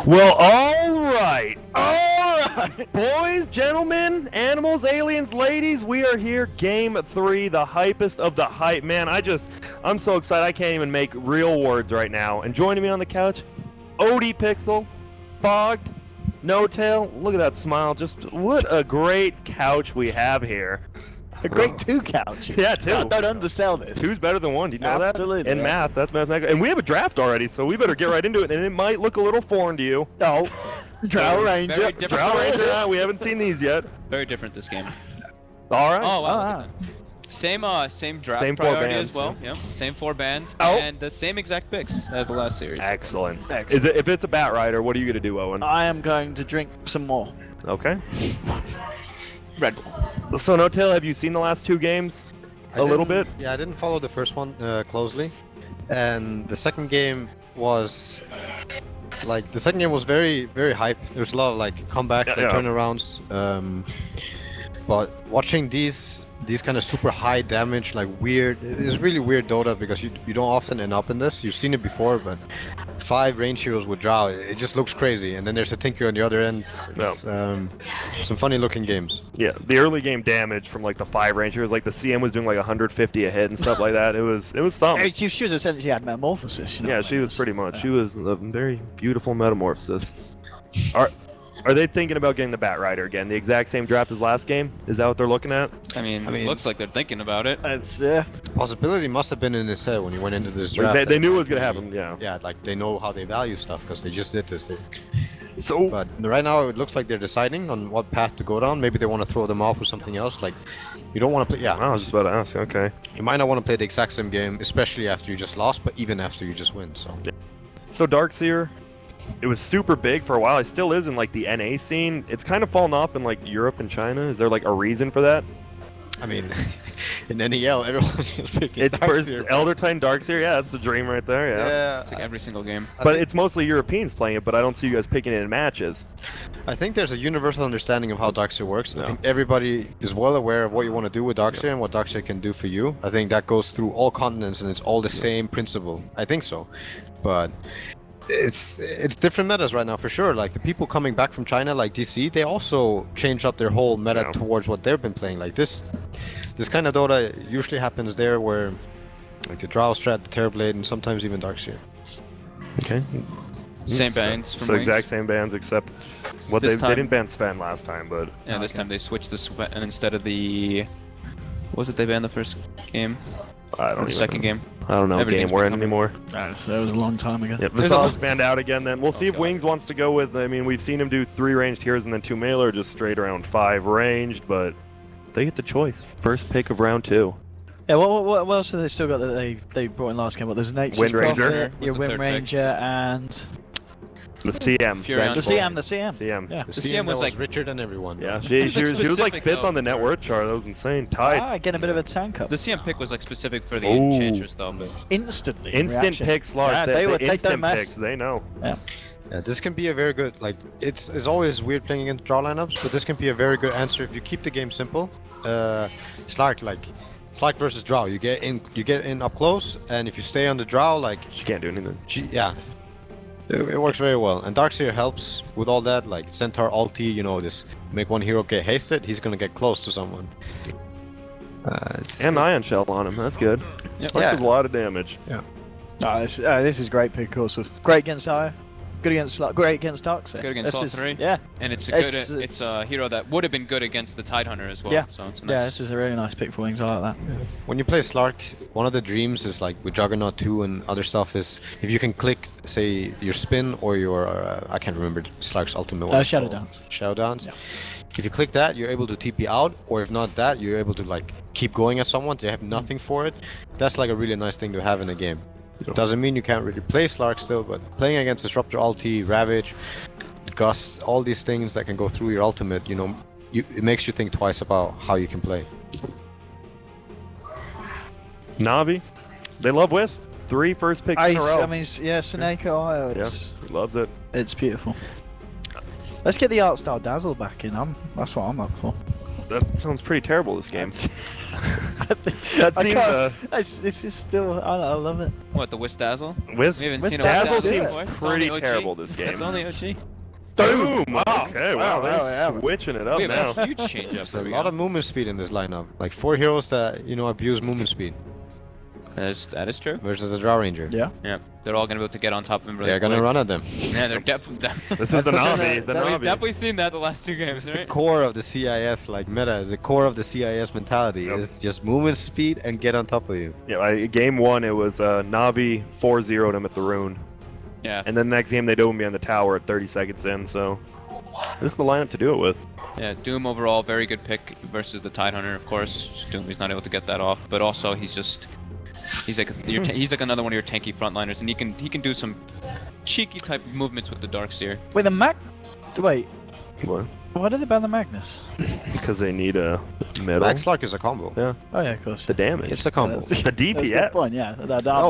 Well, all right, boys, gentlemen, animals, aliens, ladies, we are here, Game 3, the hypest of the hype. Man, I'm so excited I can't even make real words right now. And joining me on the couch, OD Pixel, Fogged, No Tail. Look at that smile. Just what a great couch we have here. A great two couch. Yeah, two. Don't undersell this. Two's better than one. Do you know that? Absolutely. In math, that's mathematical. And we have a draft already, so we better get right into it. And it might look a little foreign to you. Oh, Drow Ranger. Very different. Drow Ranger, we haven't seen these yet. Very different this game. All right. Oh wow. Same draft Same four priority bands. as well. Yeah. Same 4 bands Oh. and the same exact picks as the last series. Excellent. Excellent. Is it if it's a Bat Rider? What are you gonna do, Owen? I am going to drink some more. Okay. Red Bull. So, No Tail, have you seen the last 2 games? A little bit. Yeah, I didn't follow the first one closely, and the second game was very, very hype. There's a lot of like comebacks, Yeah. turnarounds. But watching these kind of super high damage, like weird, it's really weird Dota because you don't often end up in this. You've seen it before, but 5 range heroes with Drow, it just looks crazy. And then there's a Tinker on the other end. It's, some funny looking games. Yeah, the early game damage from like the 5 Rangers, like the CM was doing like 150 a hit and stuff like that. It was something. She was essentially had metamorphosis. You know, Yeah, she was pretty much. She was a very beautiful metamorphosis. Are they thinking about getting the Bat Rider again? The exact same draft as last game? Is that what they're looking at? I mean, looks like they're thinking about it. It's Possibility must have been in his head when he went into this draft. They knew it was gonna happen. Yeah. Yeah, like they know how they value stuff because they just did this. So. But right now it looks like they're deciding on what path to go down. Maybe they want to throw them off with something else. Like, you don't want to play. Yeah. I was just about to ask. Okay. You might not want to play the exact same game, especially after you just lost, but even after you just win. So. Yeah. So Darkseer, it was super big for a while. It still is in like the NA scene. It's kind of fallen off in like Europe and China. Is there like a reason for that? I mean, in NEL, everyone's just picking It's first Darkseer. Elder Titan Darkseer. Yeah, that's the dream right there. Yeah. It's like every single game. But it's mostly Europeans playing it. But I don't see you guys picking it in matches. I think there's a universal understanding of how Darkseer works. Yeah. I think everybody is well aware of what you want to do with Darkseer and what Darkseer can do for you. I think that goes through all continents and it's all the same principle. I think so. But it's different metas right now for sure. Like the people coming back from China, like DC, they also changed up their whole meta towards what they've been playing. Like this kind of Dota usually happens there, where like the Drow strat, the Terrorblade, and sometimes even Darkseer. Okay. Same bands from So Wings. exact same bands, except what This they didn't ban Sven last time, but Yeah, this time they switched the Sven instead of the. What was it they banned the first game? I Or don't the even second game? I don't know Everything's game we're in becoming- anymore. that was a long time ago. Yep, There's Visal's a- banned out again. Then we'll see if God. Wings wants to go with. I mean, we've seen him do 3 ranged heroes and then 2 melee, or just straight around 5 ranged. But they get the choice. First pick of round 2. Yeah, what else have they still got that they brought in last game? What, there's Nature's Wind Ranger. Prophet, Was your the Wind third pick. Ranger, and The CM. Fury Vengeful. on the CM. CM. Yeah. The The CM CM was was like- richer than everyone. Yeah, though. she was like specific, 5th though, on the net for- worth chart. That was insane. Tied. Ah, getting a bit of a tank up. The CM pick was like specific for the Ooh. Enchanters though, but Instantly. Instant reaction. picks, Lars. Yeah, they they would the take their instant mess. picks. They know. Yeah. Yeah, this can be a very good, like, it's always weird playing against draw lineups, but this can be a very good answer if you keep the game simple. Slark versus draw. You get in up close, and if you stay on the draw, like, She can't do anything. yeah, it works very well. And Darkseer helps with all that, like Centaur ulti, you know, just make one hero get hasted, he's gonna get close to someone. And Ion Shell on him. That's good. Yep. Spark does a lot of damage. This is great pick also. Great against Io. Good against great against Darkseer. Good against This all is- 3. Yeah. and it's a good. It's- It's a hero that would have been good against the Tidehunter as well. Yeah. So it's Yeah, nice. this is a really nice pick for Wings. I like that. When you play Slark, one of the dreams is like with Juggernaut 2 and other stuff is if you can click, say, your spin or your, I can't remember Slark's ultimate one. Shadow Dance. Shadow Dance. Yeah. If you click that, you're able to TP out, or if not that, you're able to like keep going at someone. They have nothing for it. That's like a really nice thing to have in a game. Doesn't mean you can't really play Slark still, but playing against Disruptor, Ulti, Ravage, Gust, all these things that can go through your ultimate, you know, it makes you think twice about how you can play. Navi, they love Wisp. 3 first picks in a row. I mean, yeah, Seneko, Yeah, he loves it. it's beautiful. Let's get the art style Dazzle back in. That's what I'm up for. That sounds pretty terrible, this game. I can't. It's just still. I love it. What, the Wisp Dazzle? Wisp, We haven't Wisp seen a Dazzle Wisp seems before. It's pretty only OG. terrible this game. It's only OG. Boom! Wow. Okay, wow, they're wow. switching it up We have now. a huge change up. There's a lot of movement speed in this lineup. Like 4 heroes that, you know, abuse movement speed That is true. versus a Drow Ranger. Yeah. Yeah, they're all gonna be able to get on top of him really They're gonna quick. run at them. Yeah, they're definitely. This is the Navi. The We've Navi. definitely seen that the last 2 games, It's the right? core of the CIS like meta. The core of the CIS mentality Yep. is just movement speed and get on top of you. Yeah, game 1 it was Navi 4-0'd him at the rune. Yeah. And then the next game they dove me on the tower at 30 seconds in, so this is the lineup to do it with. Yeah, Doom overall, very good pick versus the Tidehunter, of course. Doom, he's not able to get that off, but also he's like he's like another one of your tanky frontliners, and he can do some cheeky type of movements with the Darkseer. Wait, the Wait, What? why did they ban the Magnus? Because they need a middle. Max Lark is a combo. Yeah. Oh yeah, of course. The damage. It's a combo. The That's a good DPS. point. Yeah. Oh,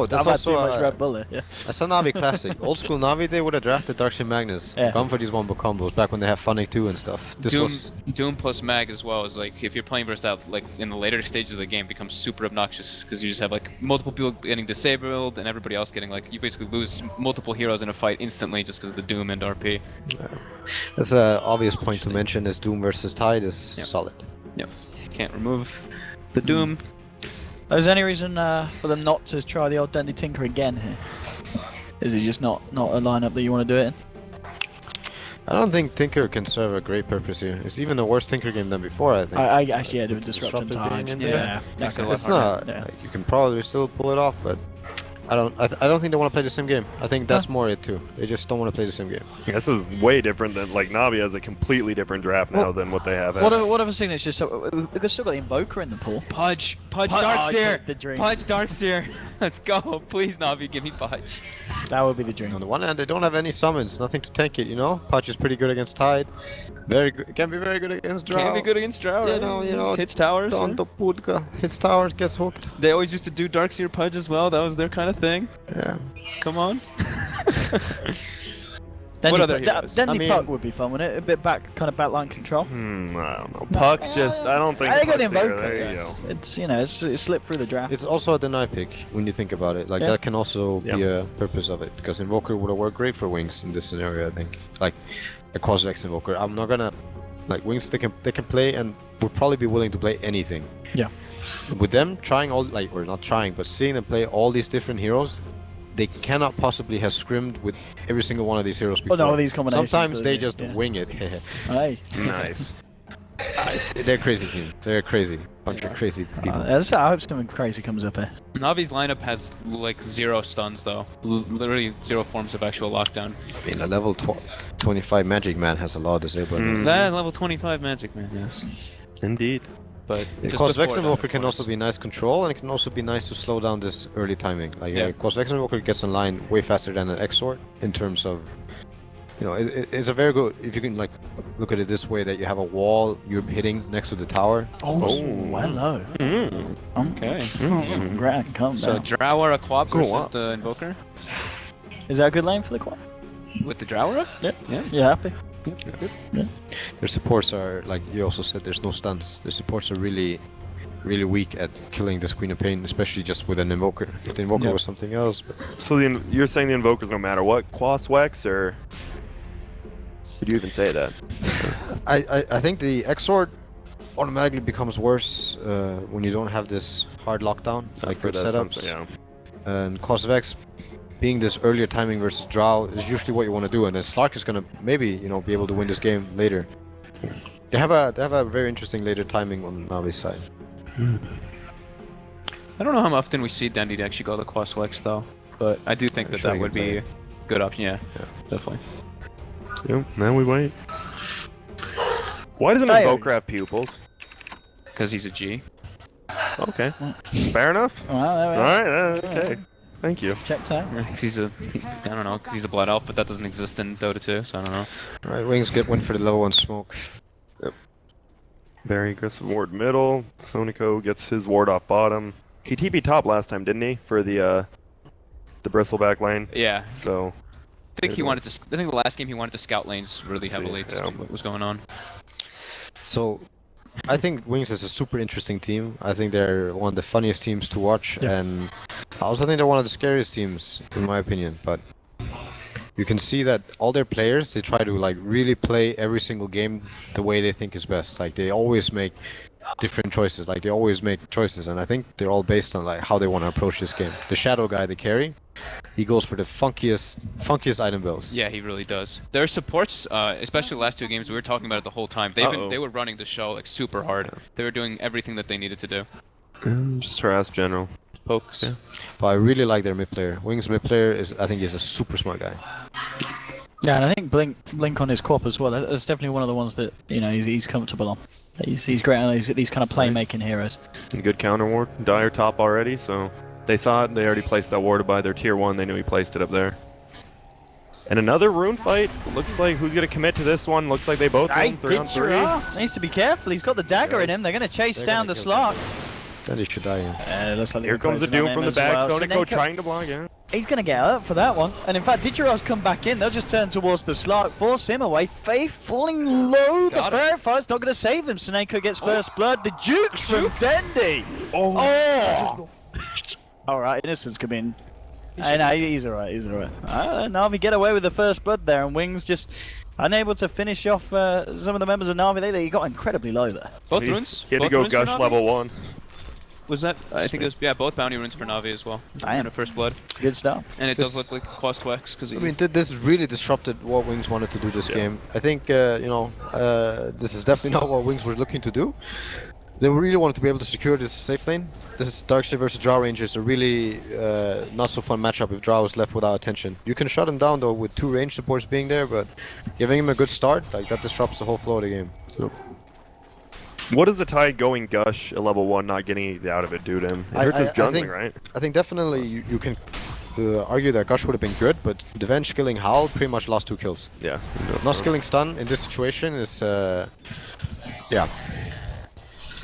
that's I've had also, too much Red Bullet. Yeah. That's a Navi classic. Old school Navi, they would have drafted Darkseer Magnus. Yeah. Gone for these wombo combos back when they had Funny 2 and stuff. This Doom, was Doom plus Mag as well is like if you're playing versus that, like in the later stages of the game, becomes super obnoxious because you just have like multiple people getting disabled and everybody else getting like you basically lose multiple heroes in a fight instantly just because of the Doom and RP. that's an obvious point to mention is Doom versus Tide is Yep. solid. Yep. Can't remove the Doom. Is there any reason for them not to try the old Dandy Tinker again here? Is it just not a lineup that you want to do it in? I don't think Tinker can serve a great purpose here. It's even a worse Tinker game than before, I think. I actually had a disruption Disruptive times. being in Yeah. Makes it a Okay. lot It's not. Yeah. Like, you can probably still pull it off, but I don't think they want to play the same game. I think that's more it too. They just don't want to play the same game. Yeah, this is way different than like Navi has a completely different draft now than what they have. What had. other signatures? So we've still got the Invoker in the pool. Pudge Darkseer! The dream. Pudge Darkseer. Let's go. Please Navi, give me Pudge. That would be the dream. On the one hand, they don't have any summons, nothing to tank it. You know, Patch is pretty good against Tide. Very good. Can be very good against Drow. Can't be good against Drow. You right? know, Just hits towers. Don right? the Pudka hits towers, gets hooked. They always used to do Darkseer Pudge as well. That was their kind of thing. Yeah. Come on. Dandy, other heroes? Dandy I mean- Puck would be fun, wouldn't it? A bit backline control. I don't know. Puck just, I don't think. I got the Puck's there. Invoker. There you go. It's slipped through the draft. It's also a deny pick when you think about it. Like Yeah. that can also be Yeah. a purpose of it because Invoker would have worked great for Wings in this scenario. I think like a Cosvex Invoker. I'm not gonna like Wings. They can play and would probably be willing to play anything. Yeah. With them trying all like or not trying, but seeing them play all these different heroes, they cannot possibly have scrimmed with every single one of these heroes before. no, all these combinations Sometimes that they they- just yeah. wing it. Hey. Nice. They're crazy team. They're crazy. Bunch of crazy people. I hope something crazy comes up here. Navi's lineup has like 0 stuns though. Literally 0 forms of actual lockdown. I mean, a level 25 Magic Man has a lot of disabled. Mm. That level 25 Magic Man, yes. Indeed. But just Cause before Vex that, Invoker of can course. also be nice control, and it can also be nice to slow down this early timing. Like, Yeah. Cause Vex Invoker gets online way faster than an Exort in terms of, you know, it's a very good. If you can like look at it this way, that you have a wall you're hitting next to the tower. Oh, Oh. hello. Mm. Okay. Grand, calm So down. Drower a quad Go versus up. the Invoker? Is that a good lane for the quad? With the Drower? Yeah. Yeah. You happy? Their supports are like you also said. There's no stuns. Their supports are really weak at killing this Queen of Pain, especially just with an Invoker. If the Invoker Yep. was something else, but So you're saying the Invokers no matter what, Quaswex, or did you even say that? I think the Exort automatically becomes worse when you don't have this hard lockdown, like For good that setups. something, yeah. And Cause of X being this earlier timing versus Drow is usually what you want to do, and then Slark is gonna maybe be able to win this game later. They have a very interesting later timing on Navi's side. I don't know how often we see Dandy to actually go the Quaswex though, but I do think I'm that sure that you would can play be it. a good option. Yeah, Yeah. definitely. Yep, now we wait. Why doesn't Tiring. Invoker have pupils? Because he's a G. Okay. Fair enough. Well, there we are. Alright, okay. Thank you. Checked out. He's a, I don't know, 'cause he's a blood elf, but that doesn't exist in Dota 2, so I don't know. Alright, Wings get one for the level 1 smoke. Very aggressive ward middle. Sonico gets his ward off bottom. He TP top last time, didn't he? For the bristleback lane. Yeah, So I think he wanted to. I think the last game he wanted to scout lanes really heavily to yeah. see what was going on. So, I think Wings is a super interesting team. I think they're one of the funniest teams to watch, and I also think they're one of the scariest teams, in my opinion. But you can see that all their players, they try to like really play every single game the way they think is best. Like they always make different choices. Like they always make choices, and I think they're all based on like how they want to approach this game. The Shadow guy, the carry, he goes for the funkiest item builds. Yeah, he really does. Their supports, especially the last 2 games, we were talking about it the whole time. They were running the show like super hard. They were doing everything that they needed to do. just harass general. Pokes. Yeah. But I really like their mid player. Wings mid player is, I think, he's a super smart guy. Yeah, and I think Blink on his quap as well. That's definitely one of the ones that he's comfortable on. He's great on these kind of playmaking heroes. And good counter ward. Dire top already, so they saw it. They already placed that ward by their tier 1. They knew he placed it up there. And another rune fight. Looks like who's gonna commit to this one? Looks like they both win 3 on 3. Needs to be careful. He's got the dagger in him. They're going to chase down the slot. Then he should die. Yeah. Looks like Here comes the Doom from the back. Sonico trying to block it. He's going to get hurt for that one. And in fact, Digiros come back in. They'll just turn towards the slot, force him away. Faye falling low. The Fairy Fire's not going to save him. Soneko gets first blood. The Jukes from Dendi. Oh! Alright, Innocence come in. No, he's alright, he's alright. Na'Vi get away with the first blood there, and Wings just unable to finish off some of the members of Na'Vi. They got incredibly low there. Both runes? He had to Both go runes for gush Na'Vi? level 1. Was that? I think it was, yeah, both bounty runes for Na'Vi as well. Damn. And a first blood. It's a good start. And it does look like Quas Twex, because I mean, this really disrupted what Wings wanted to do this game. I think, this is definitely not what Wings were looking to do. They really wanted to be able to secure this safe lane. This is Darkseid versus Drow Rangers, a really not so fun matchup if Drow is left without attention. You can shut him down though with 2 range supports being there, but giving him a good start, like that disrupts the whole flow of the game. So. What does the Tide going gush at level 1 not getting anything out of it do to him? It hurts his jungling, right? I think definitely you can argue that Gush would have been good, but the Venge killing Howl pretty much lost 2 kills. Yeah. Not skilling stun in this situation is, yeah.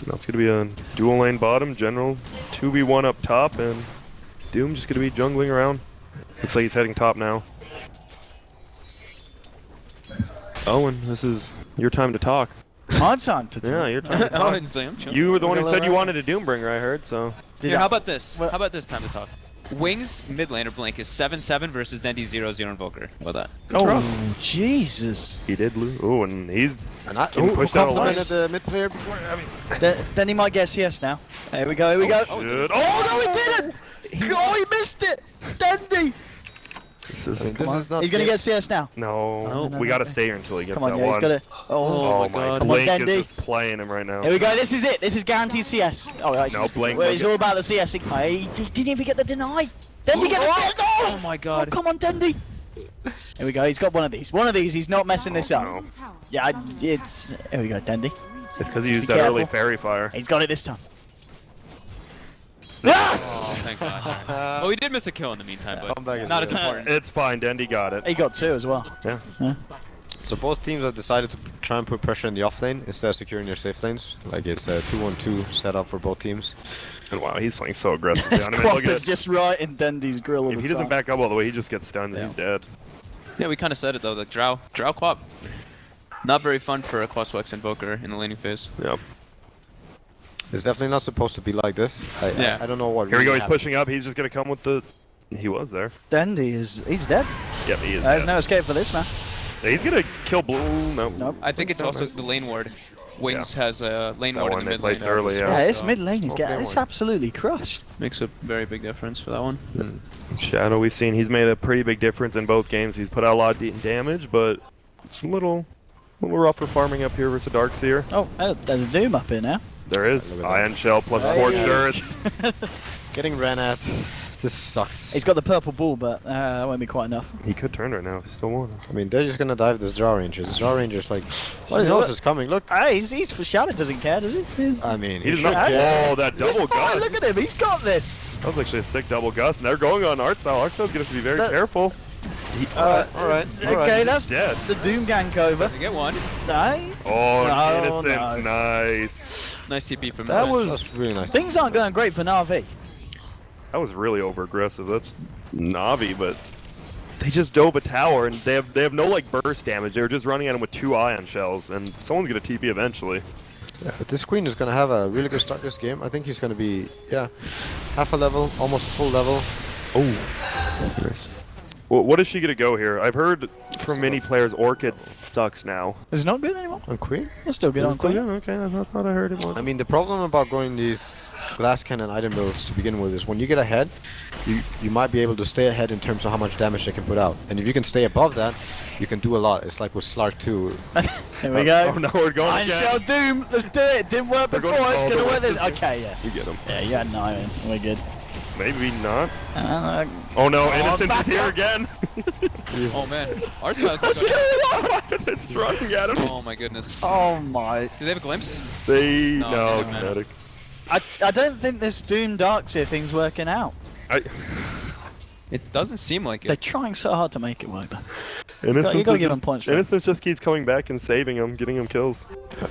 Now it's gonna be a dual lane bottom, general 2v1 up top, and Doom just gonna be jungling around. Looks like he's heading top now. Owen, this is your time to talk. My time to talk. Yeah, your time to I talk. didn't say him. Chill. You were the one who said you wanted a Doombringer, I heard, so... Here, how about this? How about this time to talk? Wings mid laner Blink is 7-7 versus Dendi 0-0 Invoker. How about that? Oh, Jesus. He did lose. Oh, and he's And I getting pushed out a lot. complimented the mid player before. I mean, Then he might get CS now. Here we go, here we go. Shit. Oh, no, he didn't! Oh, he missed it! Dendi! This is, this is not. He's going to get CS now. no, No, we no, gotta no. stay here until he gets Come on, that yeah, he's one. got to... Oh my God. Come on, Blink Dendi. is just playing him right now. Here we go, this is it. This is guaranteed CS. Oh, actually, No, missed it. Blink Well, will it's get- all about the CS. He didn't even get the deny. Dendi get the Oh my god. Oh, come on, Dendi. Here we go, he's got one of these. One of these, he's not messing this up. No. Yeah, it's... Here we go, Dendi. It's because he used Be that early careful. fairy fire. He's got it this time. Oh, Yes! thank god. Well, we did miss a kill in the meantime, but Come back not as into it. important. It's fine, Dendi got it. He got 2 as well. Yeah. So both teams have decided to try and put pressure in the off lane instead of securing their safe lanes. Like it's a 2-1-2 setup for both teams. And wow, he's playing so aggressively His on him. crop Look at is it. just right in Dendi's grill all If the he time. doesn't back up all the way, he just gets stunned and he's dead. Yeah, we kind of said it though. Like Drow Quap, not very fun for a Quas Twex Invoker in the laning phase. Yep. It's definitely not supposed to be like this. I don't know what. Here we go, really he's pushing up. He's just gonna come with the... He was there. Dendi is... He's dead. Yep, he is There's dead. no escape for this man. He's gonna kill Blue. No. Nope. I think it's also the lane ward. Wings has a lane That ward in one the they mid lane. placed early, yeah. Yeah, his So mid lane is okay, getting... It's one. absolutely crushed. makes a very big difference for that one. Shadow, we've seen he's made a pretty big difference in both games. He's put out a lot of damage, but it's a little rougher farming up here versus Darkseer. Oh, there's a Doom up here now. There is Look at that. Iron Shell plus Hey. Scorched Earth. Getting ran at. This sucks. He's got the purple ball, but that won't be quite enough. He could turn right now if he still won. I mean, they're just gonna dive this Drow Rangers. This Drow Rangers, like, What is else it? is coming. Look. Hey, he's for Shadow doesn't care, does he? I mean, He does should not. care. Oh, that He's double fine, gun. look at him, he's got this. That was actually a sick double gust, and they're going on Artstyle. Artstyle's gonna have to be very careful. Alright. Okay, that's dead. the Doom gank over. You get one. No. Oh, No, Innocence, nice. Nice TP from That Natus. was- That's really nice. Things aren't going great for Na'Vi. That was really over aggressive. That's Na'Vi, but they just dove a tower, and they have no like burst damage. They were just running at him with 2 ion shells, and someone's gonna TP eventually. Yeah, but this Queen is gonna have a really good start this game. I think he's gonna be, half a level, almost full level. Oh, nice. Well, what is she gonna go here? I've heard from many players Orchid sucks now. Is it not good anymore? On Queen? It's still good on Still Queen. good? Okay, I thought I heard it was. I mean, the problem about going these glass cannon item builds to begin with is when you get ahead, you might be able to stay ahead in terms of how much damage they can put out. And if you can stay above that, you can do a lot. It's like with Slark 2. Here we go. Oh no, we're going Iron again. Shell Doom. Let's do it. Didn't work We're before. going It's all gonna the work way this. to- Okay, yeah. You get him. Yeah, you had an iron. We're good. Maybe not. Uh, Oh no, Innocence back is here up. again. Oh man, Artstyle's What's going. going on? It's running at him. Oh my goodness. oh my. Do they have a glimpse? They No, no, man. kinetic. I don't think this Doom Darkseer thing's working out. It doesn't seem like They're it. trying so hard to make it work. Innocence You gotta is give just- him points. Right? Innocence just keeps coming back and saving him, getting him kills.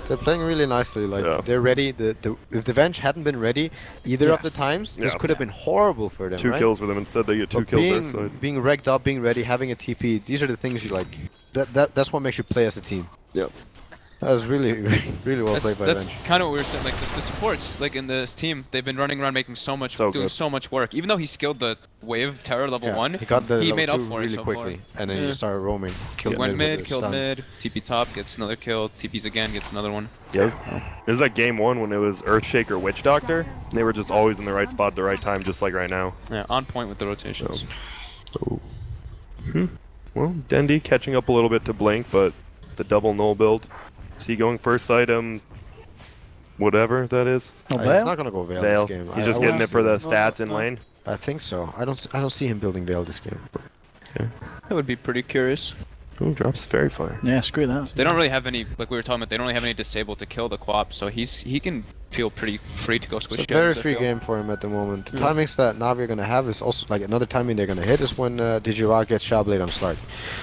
They're playing really nicely. Like Yeah. they're ready. If the Venge hadn't been ready either of the Yes. times, this Yeah. could have been horrible for them. 2 right? kills with him. Instead, they get 2 But kills being, their side. being regged up, being ready, having a TP, these are the things you like. That's what makes you play as a team. Yep. That was really, really well played by That's Venge. kind of what we were saying. Like the supports, like in this team, they've been running around making so much, So doing good. so much work. Even though he skilled the wave terror level Yeah, 1, he got the he level made up 2 for it really so quickly, far. and then he Yeah. just started roaming. Killed Went with mid, the killed stun. mid, TP top, gets another kill, TPs again, gets another one. Yeah, it was like game 1 when it was Earthshaker Witch Doctor. And they were just always in the right spot at the right time, just like right now. Yeah, on point with the rotations. Oh. Well, Dendy catching up a little bit to Blink, but the double null build. Is he going first item? Whatever that is. Oh, He's Veil? not gonna go Veil Veil. this game. He's I- just I getting wanna it for the see- stats in lane. I think so. I don't see him building Veil this game. That would be pretty curious. Ooh, drops Fairy Fire. Yeah, screw that. They don't really have any, like we were talking about, they don't really have any disabled to kill the Quap, so he can feel pretty free to go squish It's a very gems, I free feel. game for him at the moment. The timings that Navi are gonna have is also like another timing they're gonna hit is when Digirock gets Shadowblade on Slark.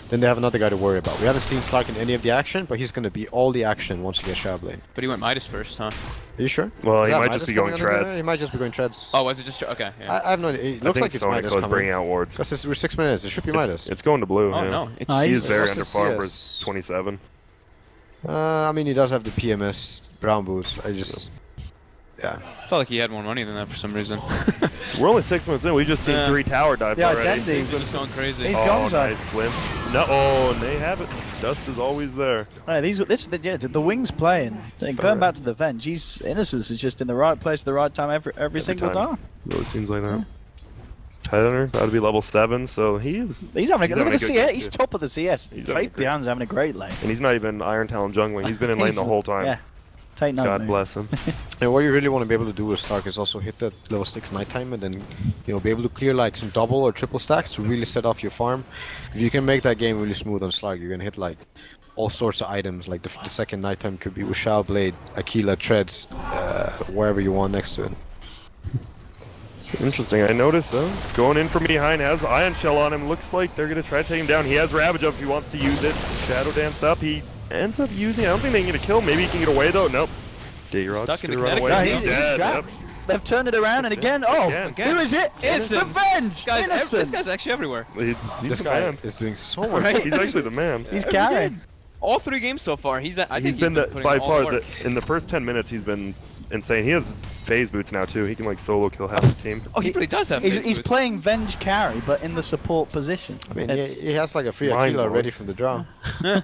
Then they have another guy to worry about. We haven't seen Slark in any of the action, but he's gonna be all the action once he gets Shadowblade. But he went Midas first, huh? Are you sure? Well, Is he that might Midas just be coming going on the treads. He might just be going treads. Oh, was it just, okay, yeah. I have no idea. It I looks think like it's Sonic Midas was coming. bringing out wards. Because we're 6 minutes. It should be Midas. It's going to blue. Oh yeah. no, it's Nice. He's very What's his underfarmed for CS? his 27. I mean, he does have the PMS brown boots. I just, yeah. I felt like he had more money than that for some reason. We're only 6 minutes in. We just seen Yeah. 3 tower dives Yeah, already. Dendy. He's just going crazy. He's Oh, gone, so. nice glimpse. No, oh, and they have it. Dust is always there. Right, the wing's playing. Going back to the Venge, Innocence is just in the right place at the right time every single time. Really seems like that. Tighter, about to be level 7, so He's having a He's look having at a the good CS. game, He's too. top of the CS. He's having a Fake great- Behind's having a great lane. and he's not even Iron Talon jungling. He's been in lane the whole time. Yeah. Take note. God mate. bless him. And what you really want to be able to do with Stark is also hit that level 6 nighttime and then, be able to clear like some double or triple stacks to really set off your farm. If you can make that game really smooth on Stark, you're gonna hit like all sorts of items. Like the second nighttime could be with Shadowblade, Aquila, Treads, wherever you want next to it. Interesting. I noticed though. Going in from behind has Ion Shell on him. Looks like they're gonna try to take him down. He has Ravage up if he wants to use it. Shadow Dance up. He ends up using it. I don't think they can get a kill. Maybe he can get away though. Nope. D-Rock's Stuck in the gonna run kinetic. away. Yeah, He's he's dead. trapped. Yep. They've turned it around and again. Oh, Again. who is it? It's the Innocence. Venge. Guys, this Innocent. guy's actually everywhere. He's This the guy man. is doing so much. Right. He's actually the man. He's Every carrying. game. All 3 games so far. I think He's been the, putting by all far the work. in the first 10 minutes. He's been insane. He has phase boots now too. He can like solo kill half the team. Oh, he really does have He's phase boots. playing Venge carry, but in the support position. I mean, It's- he has like a free Mind Aquila blowing. ready from the draw. Yeah.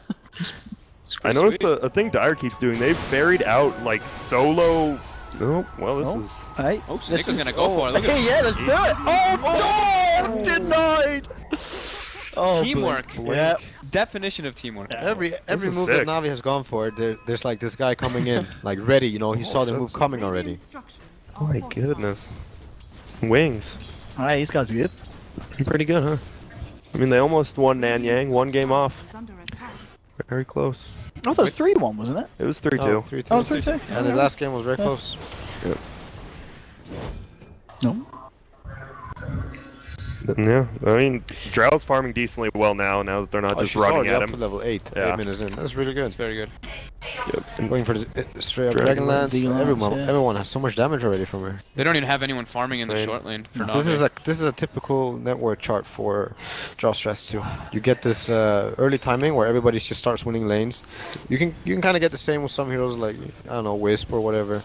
I noticed a thing Dire keeps doing. They've buried out like solo. Oh, well, this Oh. is. Hey, Oh, this Snake's is- gonna go for it. Look at yeah, let's do it. Oh, no! Denied! Oh, teamwork. Blink. Yeah. Definition of teamwork. Every is move sick. that Navi has gone for, there's like this guy coming in, like ready. He saw the move coming already. My goodness. Wings. Alright, these guys are good. Pretty good, huh? I mean, they almost won Nanyang. 1 game off. Very close. I thought it was 3-1, wasn't it? It was 3-2. Oh, 3-2. Oh, 3-2. And the last game was very close. No. Yeah, I mean, Drow's farming decently well now that they're not just she's running already at up him. to level 8, Yeah. 8 minutes in. That's really good. It's very good. Yep. I'm going for the straight up Dragonlance. Dragonlance. V-Lance, yeah. Everyone has so much damage already from her. They don't even have anyone farming in the Insane. short lane for This Navi. is a typical network chart for draw stress too. You get this early timing where everybody just starts winning lanes. You can kind of get the same with some heroes like I don't know Wisp or whatever.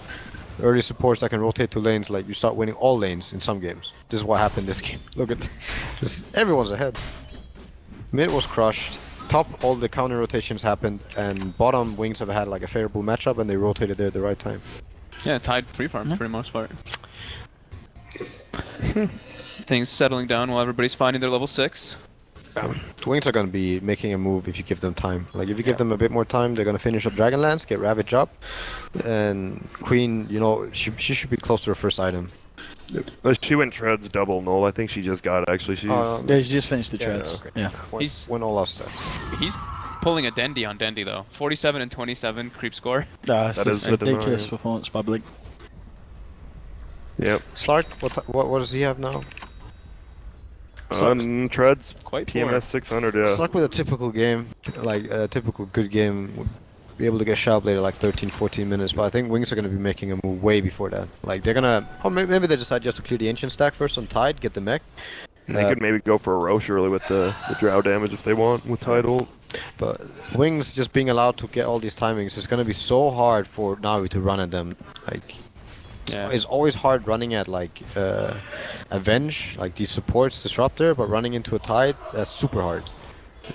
Early supports that can rotate to lanes, like you start winning all lanes in some games. This is what happened this game. Look at, just everyone's ahead. Mid was crushed. Top, all the counter rotations happened, and bottom Wings have had like a favorable matchup, and they rotated there at the right time. Yeah, tied free farm for the most part. Things settling down while everybody's finding their level 6. The Wings are gonna be making a move if you give them time. Like if you give them a bit more time, they're gonna finish up Dragonlance, get Ravage up, and Queen, you know, she should be close to her first item. She went treads double null. I think she just got it, actually. She's Yeah, he's just finished the Yeah, treads. okay. Yeah. Went all out stats. He's pulling a Dendi on Dendi though. 47 and 27 creep score. That's That is a good to know, ridiculous yeah. performance by Blink. Yep. Slark, what does he have now? Treads. Quite poor. PMS 600. Yeah. Slark with a typical game, like a typical good game, would be able to get Shao later like 13-14 minutes, but I think Wings are going to be making a move way before that. Like they're gonna, or maybe they decide just to clear the ancient stack first on Tide, get the mech. They could maybe go for a Roche early with the Drow damage if they want with Tidal. But Wings just being allowed to get all these timings is going to be so hard for Navi to run at them. Like Yeah. it's always hard running at like Avenge, like these supports Disruptor, but running into a Tide, that's super hard.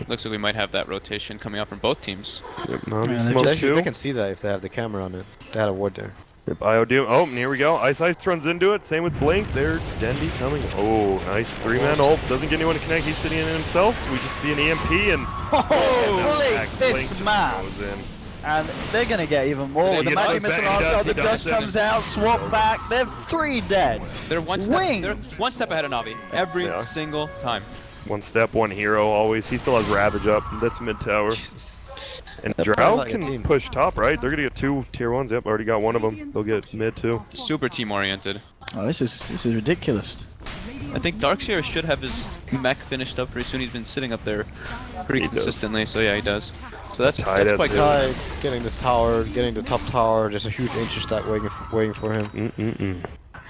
Looks like we might have that rotation coming up from both teams. Yep. Yeah, Navi they're smokes just- too. They can see that if they have the camera on it. They had a ward there. Yep, IOD. Oh, and here we go. Ice runs into it. Same with Blink. There's Dendi coming. Oh, nice 3-man ult. Doesn't get anyone to connect. He's sitting in himself. We just see an EMP and. Oh, Blink this just man! goes in. And they're gonna get even more. He The does magic that, missile he last does, shot, the he dust does. comes out, swap back, they're 3 dead. They're one step. They're Wings! one step ahead of Navi every Yeah. single time. One step, one hero always. He still has Ravage up. That's mid tower. And They're Drow playing like a can team. push top, right? They're gonna get 2 tier 1s. Yep, already got one of them. They'll get mid too. Super team oriented. Oh, this is ridiculous. I think Darkseer should have his mech finished up pretty soon. He's been sitting up there pretty He does. consistently, so yeah, he does. So that's Tied quite up good. too. Tide, getting this tower, getting the top tower, there's a huge ancient stack waiting for him.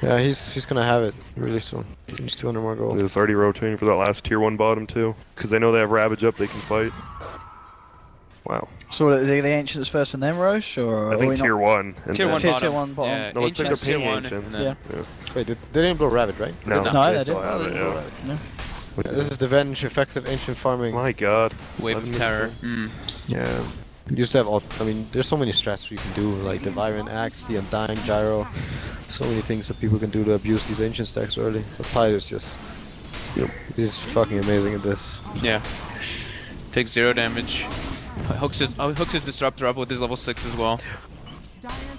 Yeah, he's gonna have it really soon. He's 200 more gold. It's already rotating for that last tier 1 bottom too. Because they know they have Ravage up, they can fight. Wow. So are the Ancients first and then Roche, or I are think we tier not? 1. And Tier then- 1 Tier bottom. 1 bottom. Yeah, No, looks like they're Ancients tier paying 1, Ancients. and then- Yeah. Wait, they didn't blow Ravage, right? No, No, they they still didn't. have they it, didn't blow yeah. Ravage. No. Yeah, this is the Venge effective ancient farming. My god. Wave of 11 terror. minutes. Yeah. You used to have all, I mean, there's so many strats you can do, like the Viren Axe, the Undying Gyro. So many things that people can do to abuse these ancient stacks early. But Tide is just, he's fucking amazing at this. Yeah. Takes 0 damage. Hooks his disruptor up with his level 6 as well.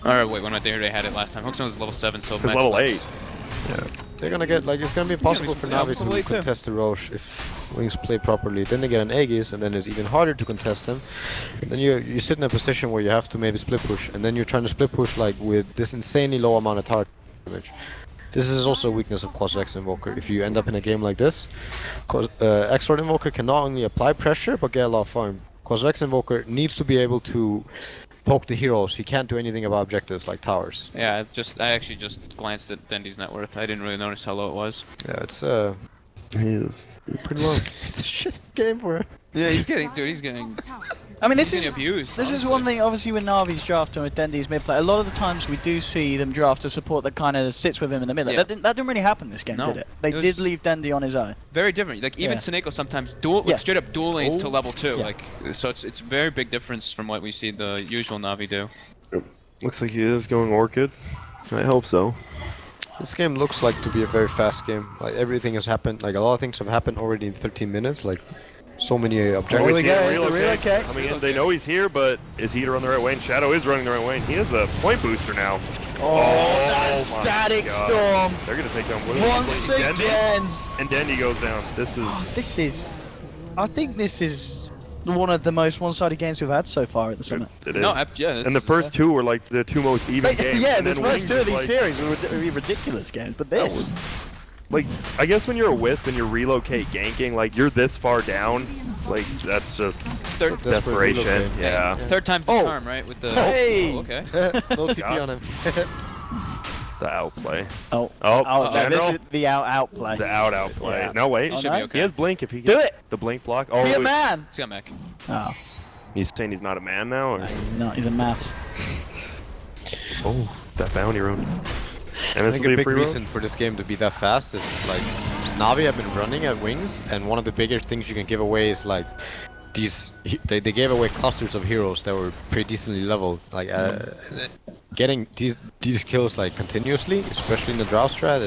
Alright, wait, when I think they had it last time. Hooks on his level 7, so He's max level looks- 8. They're gonna get, like, it's gonna be impossible for yeah, Navi probably to too. contest the Roche if Wings play properly. Then they get an Aegis, and then it's even harder to contest them. And then you sit in a position where you have to maybe split push, and then you're trying to split push like with this insanely low amount of tower damage. This is also a weakness of Quasi-X Invoker. If you end up in a game like this, X-Lord Invoker can not only apply pressure, but get a lot of farm. Quasi-X Invoker needs to be able to poke the heroes. He can't do anything about objectives like towers. Yeah, I actually just glanced at Dendi's net worth. I didn't really notice how low it was. Yeah, it's He is pretty low. it's a shit game for him. Yeah, he's getting I mean, this getting is abused. this is honestly. one thing. Obviously, with Navi's draft and with Dendi's mid play, a lot of the times we do see them draft a support that kind of sits with him in the middle. Yeah. That didn't really happen this game, No. did it? They It was- did leave Dendi on his own. Very different. Like even Yeah. Seneko sometimes dual, Yeah. straight up dual lanes to Oh. level 2. Yeah. Like so, it's a very big difference from what we see the usual Navi do. Looks like he is going Orchids. I hope so. This game looks like to be a very fast game. Like everything has happened. Like a lot of things have happened already in 13 minutes. Like so many objectives. we see go, him the relocate. Coming in, they know he's here, but is he to run the right way? And Shadow is running the right way. And he has a point booster now. Oh, that my static God. storm They're gonna take down William. once Dendi, again. and Dendi goes down. This is, I think this is one of the most one-sided games we've had so far at the summit. It is. No, yeah. And the first 2 were like the 2 most even games. Yeah, and the then first Wings 2 of is these like, series were ridiculous games, but that this, was like, I guess when you're a Wisp and you relocate ganking, like, you're this far down, like, that's just desperation. relocate. Yeah. Third time's the charm, right? With the. Hey! Oh, okay. No TP on him. The outplay. Oh, Oh, no, General. this is the outplay. The outplay. Yeah. No, wait. Oh, Should no? be okay. He has blink if he Do gets it! the blink block. Oh, Be a wait. man! He's got mech. Oh, He's saying he's not a man now? Or? no, he's not. He's a mouse. Oh, that bounty rune. And I this think will a be a big free roll? reason for this game to be that fast is like Navi have been running at wings, and one of the biggest things you can give away is like they gave away clusters of heroes that were pretty decently leveled. Like getting these kills like continuously, especially in the draw strat,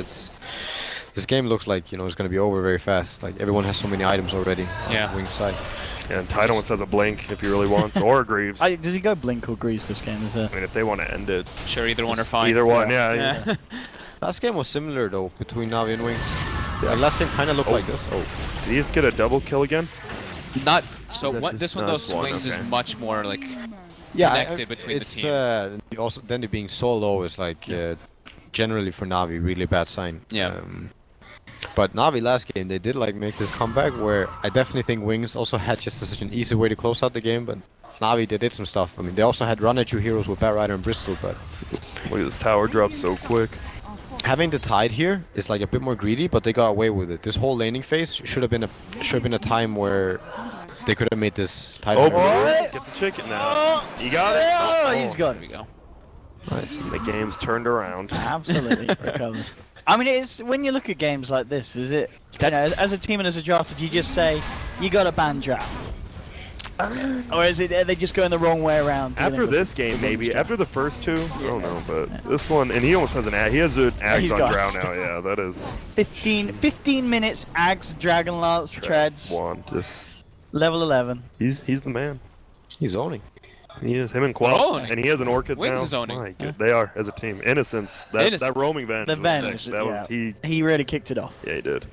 this game looks like it's gonna be over very fast. Like everyone has so many items already. Yeah. On wing side. Yeah, and Tidal has a blink if he really wants, or a Greaves. Does he go Blink or Greaves this game? Is there? I mean, if they want to end it, Sure, either one are fine. either one, yeah. Yeah. Last game was similar though between Navi and wings. Like, last game kind of looked like this. Oh. Did he just get a double kill again? Not so. That's What just- this one, no, though, it's one, swings okay. is much more like Yeah, connected between the it's team. also Dendy being so low is like generally for Navi really bad sign. Yeah. But Navi last game they did like make this comeback where I definitely think Wings also had just such an easy way to close out the game, but Navi they did some stuff. I mean they also had run at you heroes with Bat Rider and Bristol, but Look at this tower drop so quick. having the Tide here is like a bit more greedy, but they got away with it. This whole laning phase should have been a time where they could have made this Tide. Oh, better. boy! Get the chicken now. You got it? Oh, he's got There we it. go. Nice. The game's turned around. Absolutely recovered. I mean, it's when you look at games like this, is it? As a team and as a drafter, do you just say you got to ban draft, or is it? Are they just going the wrong way around? After this game, maybe. After the first two, I don't know, but this one, and he almost has an ag. He has an ags he's on got drow it. now. Yeah, that is 15 minutes. Ags, Dragonlance, Treads, one. Just level 11. he's the man. He's owning. He is him and Qual, owning. and he has an Orchid Wings now. is owning. My good, they are as a team. Innocence. That roaming vanish. The was vanish. sick. That yeah. was he. He really kicked it off. Yeah, he did.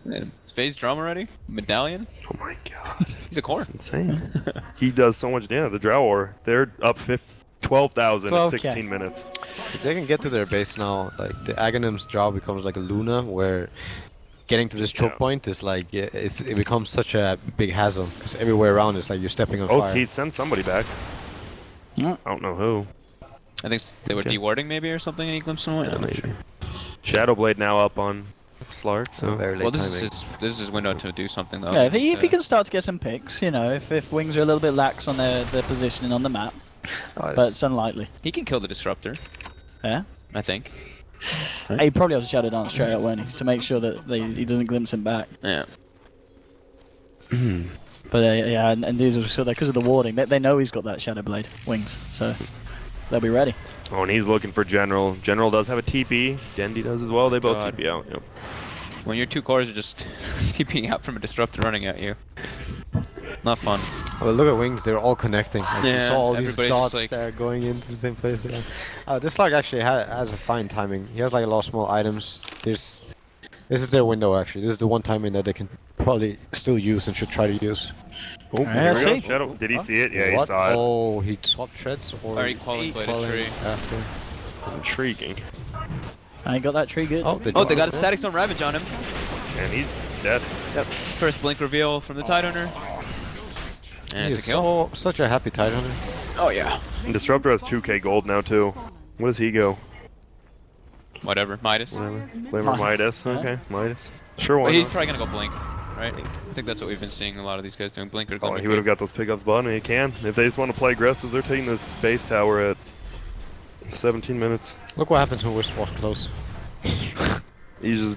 Is phase drum already? Medallion? Oh my god. He's a core. That's insane. He does so much. Yeah, the Drow War. They're up 12,000 in 12K. 16 minutes. If they can get to their base now, like the Aghanim's job becomes like a Luna, where getting to this choke Yeah. point is like it becomes such a big hassle because everywhere around is like you're stepping on Oh, fire. he sent somebody back. Yeah. I don't know who. I think they were Okay. dewarding maybe or something, and he glimpsed someone. Yeah, I'm not maybe. sure. Shadowblade now up on Slark, so Very late Well, this timing. is his window to do something though. Yeah, if he can start to get some picks, if Wings are a little bit lax on their positioning on the map, Oh, but it's unlikely. He can kill the disruptor, Yeah. I think. He probably has to shadow dance straight up, won't he, to make sure that he doesn't glimpse him back. Yeah. But yeah, and these are still there because of the warding. They know he's got that shadow blade wings, so they'll be ready. Oh, and he's looking for General. General does have a TP. Dendy does as well. They both God. TP out. Yep. When your two cores are just TPing out from a disruptor running at you. Not fun. Well, look at Wings, they're all connecting. Like, you Yeah, saw all these everybody's dots just like- there going into the same place. This Slark actually has a fine timing. He has like a lot of small items. This is their window actually. This is the one timing that they can probably still use and should try to use. Oh, Yeah, here we go. see. Shadow. Did he see it? Yeah, What? he saw it. Oh, he swapped treads or Or he qualified a qualified tree. after. Intriguing. And he got that tree good. Oh, They got a Static Stone Ravage on him. And he's dead. Yep. First blink reveal from the Tidehunter. And He it's a is kill. such a happy Tidehunter. Oh yeah. And Disruptor has 2k gold now too. What does he go? Whatever. Midas. Whatever. Flavor Midas. Midas. Okay, Midas. Sure, why But he's not? probably gonna go blink, right? I think that's what we've been seeing a lot of these guys doing. Blink or Oh, Glimmer he would have got those pickups bottom. He can. If they just want to play aggressive, they're taking this base tower at 17 minutes. Look what happens when Wisp walks close. He's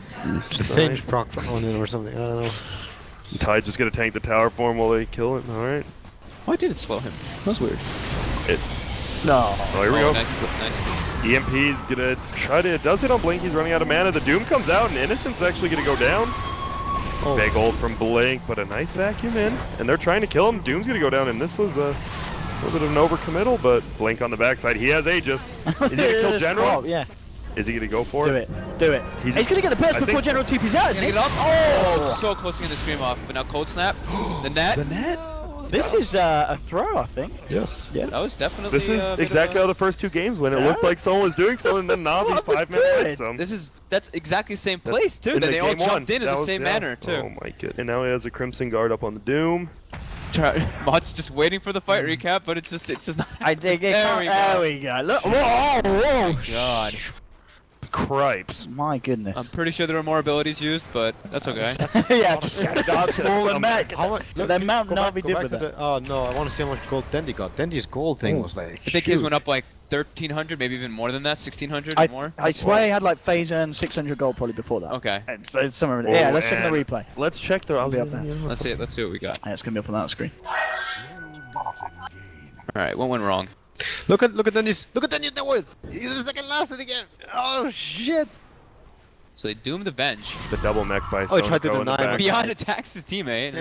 just Sage proc on it or something. I don't know. Tide's just gonna tank the tower for him while they kill it. All right. Why did it slow him? That's weird. No. Oh, here we go. Nice. Nice. EMP's gonna try to. Does hit on Blink. He's running out of mana. The Doom comes out, and Innocent's actually gonna go down. Oh. Big ult from Blink, but a nice vacuum in, and they're trying to kill him. Doom's gonna go down, and this was a little bit of an overcommittal, but Blink on the backside. He has Aegis. Is he gonna kill General? Yeah. Is he gonna go for Do it? it. Do it. He He's just- gonna get the burst I before think so. General TP's out, isn't Gonna he? get up. Oh, so close to getting the scream off. But now cold snap. The net. The net? This is a throw, I think. Yes. Yeah. That was definitely. This is a bit of exactly how the first two games went. It looked like someone was doing something, and then Navi 5 minutes later. Some. That's exactly the same place too. In That the they all game one. jumped in That the was- same yeah. manner too. Oh my god! And now he has a Crimson Guard up on the Doom. Mod's just waiting for the fight recap, but it's just not. I dig it. There we go. There we go. Look. Whoa, whoa. God. Cripes. My goodness. I'm pretty sure there were more abilities used, but that's okay. Yeah, just dodge all the mech. How much? The amount Navi did with to that. Oh no, I want to see how much gold Dendy got. Dendy's gold thing was like. I think his huge. went up like 1,300, maybe even more than that, 1,600 or more. I swear he had like phase and 600 gold probably before that. Okay, It's somewhere in Oh, yeah, let's check the and- replay. Let's check the. I'll be up there. let's see what we got. Yeah, it's gonna be up on that screen. All right, what went wrong? Look at Dendy's. Look at Dendy's net worth. He's the second last of the game. Oh shit. So they doomed the bench. The double mech by Oh, he tried to Sonico in the deny him. back. Beyond attacks his teammate.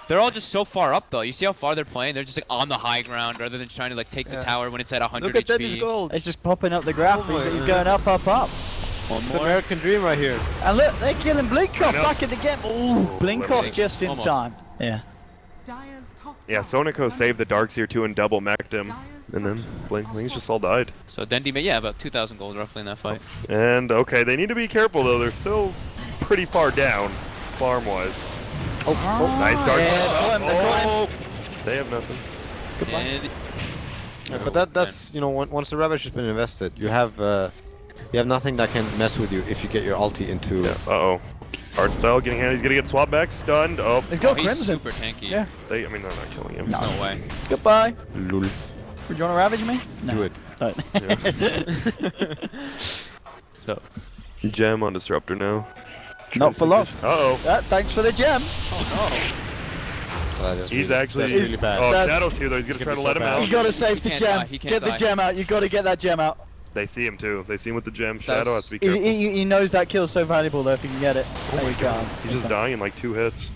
They're all just so far up though. You see how far they're playing? They're just like on the high ground rather than trying to like take the Yeah. tower when it's at 100 Look at HP. Dendy's gold. It's just popping up the graph. Oh He's my going up, up, up. One It's the more. American dream right here. And look, they're killing Blinkoff I know. back in the game. Ooh, Blinkoff Almost. just in time. Yeah. Yeah, Sonico saved the Darkseer too and double meched him, and then Blink's just all died. So Dendy made about 2,000 gold roughly in that fight. And okay, they need to be careful though. They're still pretty far down, farm-wise. Oh, Nice dark. Yeah, caught him, they caught him. They have nothing. And Yeah, but that's you know once the Ravage has been invested, you have nothing that can mess with you if you get your ulti into. Yeah. Uh-oh. Hard style getting handed. He's gonna get swap back, stunned. Oh, He's got he's Crimson. super tanky. Yeah. I mean, they're not killing him. There's no way. Goodbye. Lul. Would you want to ravage me? No. Do it. Don't. So Gem on Disruptor now. Not for long. Uh-oh. Thanks for the gem. He's actually. that's really bad. Oh, That's- Shadow's here though. He's gonna It's try to gonna let be him so out. You gotta save the can't gem. die, he can't Get the die. gem out. You gotta get that gem out. They see him too. They see him with the gem. Shadow has to be He, careful. he knows that kill's so valuable though if he can get it. Oh my god. He's just dying in like 2 hits.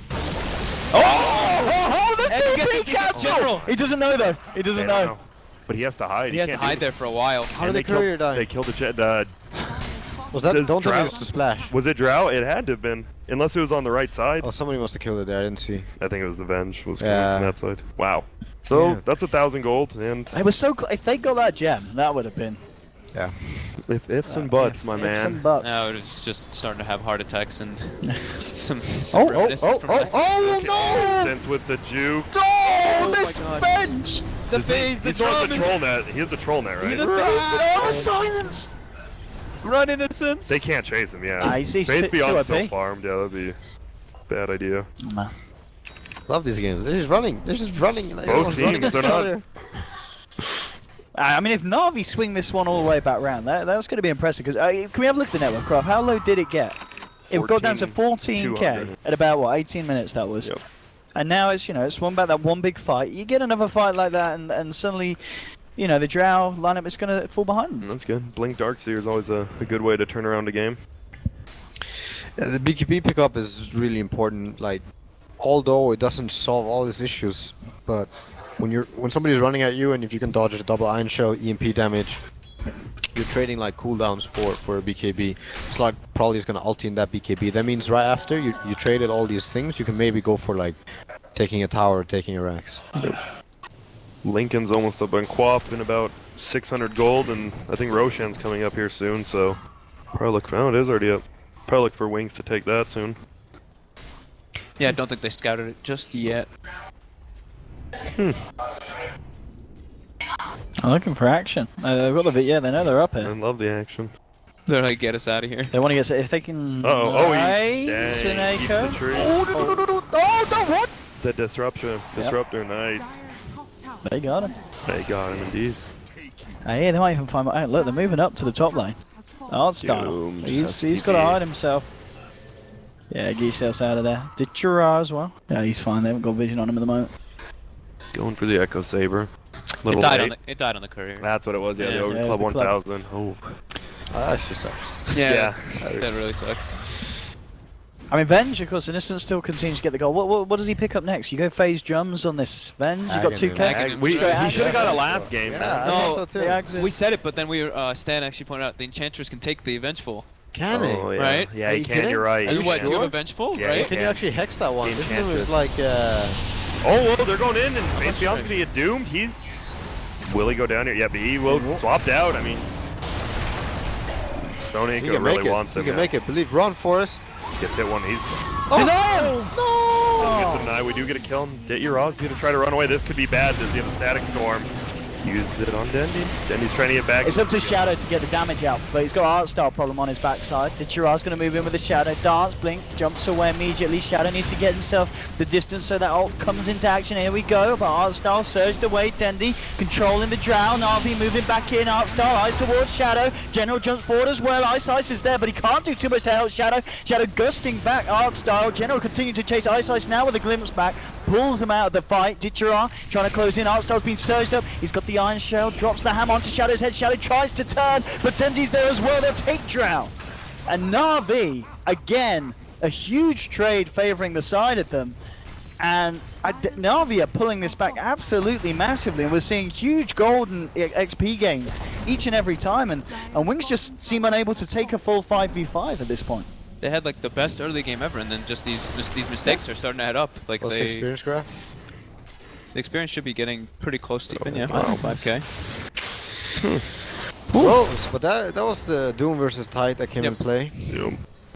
Oh, the And he gets TP the capture! general. He doesn't know though. He doesn't They don't know. But he has to hide. he has to can't do hide it. there for a while. How And did the they courier killed, die? They killed the jet. Was that Does don't tell me Drought- it's the splash? Was it Drow? It had to have been. Unless it was on the right side. Oh, somebody must have killed it there. I didn't see. I think it was the Venge was coming Yeah. from that side. Wow. So Yeah. that's 1,000 gold, and They were so if they got that gem, that would have been Yeah. ifs and buts, my some man. bucks. Now it's just starting to have heart attacks and some Oh, reminiscence from last- no! Since with the juke. No! Oh This my God. bench! The phase, the He's on the drum, troll net. He has the troll net, right? Oh, the silence! run innocence. They can't chase him, yeah. Ah, he's Faith too Beyond OP. so farmed, yeah, that'd be a bad idea. Oh, man. Love these games. They're just running. They're just running. Like, Both everyone's running teams, at they're each not- other. I mean, if Na'Vi swing this one all the way back round, that's going to be impressive. Because can we have a look at the network graph? How low did it get? It got down to 14k 200. at about what 18 minutes that was. Yep. And now it's it's swung back that one big fight. You get another fight like that, and suddenly, the Drow lineup is going to fall behind. That's good. Blink Darkseer is always a good way to turn around a game. Yeah, the BKB pickup is really important. Like, although it doesn't solve all these issues, but when somebody's running at you and if you can dodge a double iron shell, EMP damage, you're trading like cooldowns for a BKB. Slug probably is gonna ulti in that BKB. That means right after you traded all these things, you can maybe go for like taking a tower, or taking a Rax. Lincoln's almost up on Quaff in about 600 gold, and I think Roshan's coming up here soon, so probably look. Oh, it is already up. Probably look for Wings to take that soon. Yeah, I don't think they scouted it just yet. I'm looking for action. They've got the they know they're up I here. love the action. They're like, get us out of here. They want to get if they can. Uh-oh. Oh, Nice, dang, keeps the Sineko. tree. Oh, no, what? The disruptor, nice. They got him. They got him indeed. Yeah, they might even find. Hey, look, they're moving up to the top lane. Art style. Doom just He's has got to TP. hide himself. Yeah, get yourselves out of there. Did Jura as well? Yeah, he's fine. They haven't got vision on him at the moment. Going for the Echo Saber. Little It died late. it died on the courier. That's what it was. Yeah, Yeah. the Over Yeah, it Club was the club. 1000. Oh. That actually sucks. Yeah, Yeah. that really sucks. I mean, Venge, of course, Innocent still continues to get the goal. What does he pick up next? You go phase drums on this Venge. You got Agony. 2k. Agony. We, he Straight should have got it Agony. last game. Yeah, man. I No, thought so too. The Axis. We said it, but then Stan actually pointed out the Enchantress can take the Vengeful. Can he? Oh, yeah. Right? Yeah, Are he you can. kidding? You're right. And he what? can. Give a vengeful, Yeah, right? Can you actually hex that one? This Enchant one was this. like, Oh, whoa, they're going in, and Face Beyond's gonna get doomed. Will he go down here? Yeah, but he will swapped out. I mean, Stone you Echo can make really it. wants You him. can Yeah. make it. Believe, run, Forest. Gets hit one. He's No! gets denied. We do get a kill. Get your odds. He's gonna try to run away. This could be bad. Does he have a static storm? Used it on Dendy. Dendy's trying to get back. It's up to Shadow to get the damage out, but he's got an art style problem on his backside. Dichira's going to move in with the Shadow. Dance, blink, jumps away immediately. Shadow needs to get himself the distance so that ult comes into action. Here we go, but art style surged away. Dendy controlling the drow. Na'Vi moving back in. Art style eyes towards Shadow. General jumps forward as well. Ice is there, but he can't do too much to help Shadow. Shadow gusting back art style. General continuing to chase Ice now with a glimpse back. Pulls him out of the fight. Dichira trying to close in. Artstyle's been surged up. He's got the Iron Shell. Drops the hammer onto Shadow's head. Shadow tries to turn, but Dendy's there as well. They'll take Drow. And Na'Vi, again, a huge trade favouring the side of them. And Na'Vi are pulling this back absolutely massively. And we're seeing huge golden XP gains each and every time. And Wings just seem unable to take a full 5v5 at this point. They had like the best early game ever, and then just these mistakes are starting to add up. Like What's the they, experience graph? the experience should be getting pretty close to even. Yeah, wow. 5k. Well, but that was the Doom versus Tide that came Yep. in play. Yep.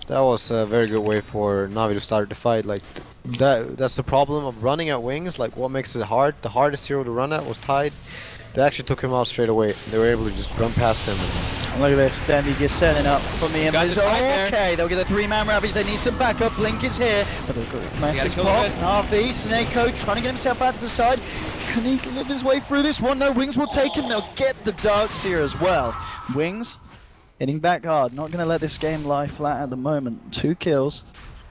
That was a very good way for Na'Vi to start the fight. Like that's the problem of running at Wings. Like what makes it hard? The hardest hero to run at was Tide. They actually took him out straight away. They were able to just run past him. And look at this, Dendy just setting up from the Got images. the fight there. Okay, they'll get a 3-man ravage. They need some backup. Blink is here. But they've got gotta kill Pop, him, Harvey, Snakeo trying to get himself out to the side. Can he live his way through this one? No, Wings will take him. They'll get the Darkseer as well. Wings hitting back hard. Not going to let this game lie flat at the moment. 2 kills.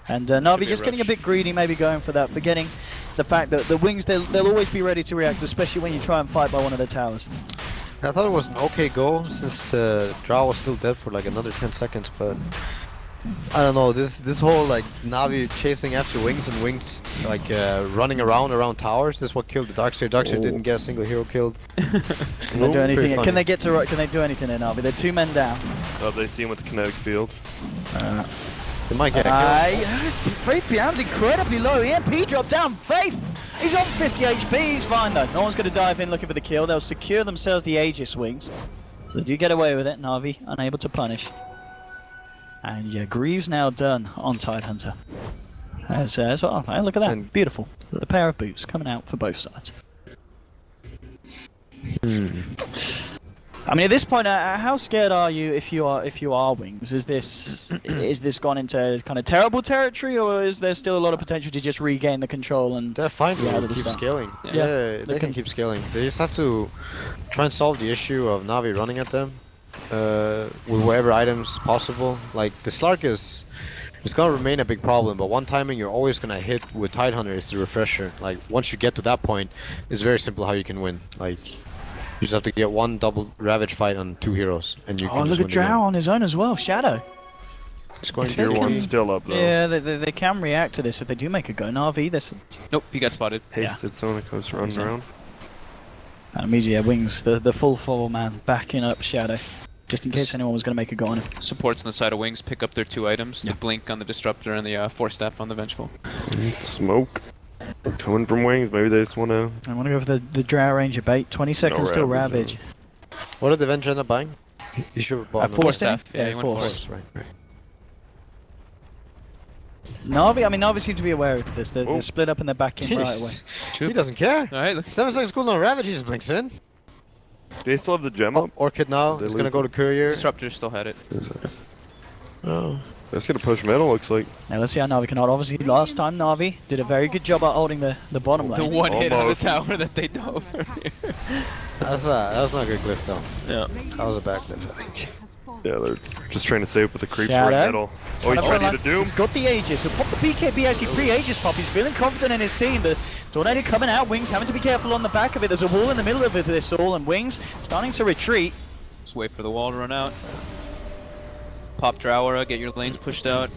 And Na'Vi be a just getting a rush. bit greedy, maybe going for that, forgetting the fact that the Wings, they'll always be ready to react, especially when you try and fight by one of the towers. I thought it was an okay goal since the Drow was still dead for like another 10 seconds, but I don't know, this whole like Na'Vi chasing after Wings and Wings like running around towers, this is what killed the Darkseer. Darkseer didn't get a single hero killed. Can they do anything? Can they get to? Can they do anything in Na'Vi? They're 2 men down. Oh, they see him with the kinetic field. They might get a kill. Faith Beyond's incredibly low. EMP dropped down. Faith! He's on 50 HP. He's fine though. No one's going to dive in looking for the kill. They'll secure themselves the Aegis Wings. So they do get away with it. Na'Vi unable to punish. And yeah, Greaves now done on Tidehunter. As well. Hey, look at that. And- Beautiful. The pair of boots coming out for both sides. I mean, at this point, how scared are you if you are Wings? Is this gone into kind of terrible territory, or is there still a lot of potential to just regain the control and? They're fine Yeah, to they'll keep start. scaling. Yeah. Yeah, they can keep scaling. They just have to try and solve the issue of Na'Vi running at them with whatever items possible. Like the Slark is gonna remain a big problem, but one timing you're always gonna hit with Tidehunter is the refresher. Like once you get to that point, it's very simple how you can win. Like you just have to get one double Ravage fight on 2 heroes, and you Oh, can look just at win the game. Drow on his own as well. Shadow. Scoring If Tier they tier can- 1's still up though. Yeah, they can react to this if they do make a go. Na'Vi, this. Nope, he got spotted. Hasted Sonicos running So- around. And immediately, Wings, the full 4-man backing up Shadow, just in case anyone was going to make a go on him. Supports on the side of Wings pick up their 2 items: Yeah. the blink on the disruptor and the force staff on the vengeful. Smoke. Coming from Wings, maybe they just want to. I want to go for the Drow Ranger bait. 20 seconds till Ravage, Ravage. What did the Avenger end up buying? You should have bought Force Force staff. thing? Yeah, Yeah, he went force. force. Right. Na'Vi seem to be aware of this. They're Oh. split up and they're backing right away. He doesn't care. Alright, look. 7 seconds cooldown Ravage, he just blinks in. Do they still have the gem Oh, up? Orchid now They is gonna lose go it. to Courier. Disruptor still had it. Oh. That's gonna push middle, looks like. Now let's see how Na'Vi can hold. Obviously, last time Na'Vi did a very good job at holding the bottom The lane. one hit on the Almost. tower that they dove earlier. That was not a good glyph though. Yeah. That was a back glyph, I think. Yeah, they're just trying to save up with the creeps Shadow. right middle. Oh, he's trying to get a Doom. He's got the Aegis. He'll pop the BKB actually pre-Aegis pop. He's feeling confident in his team. The Tornado coming out. Wings having to be careful on the back of it. There's a wall in the middle of this all, and Wings starting to retreat. Just wait for the wall to run out. Pop Drowera, get your lanes pushed out.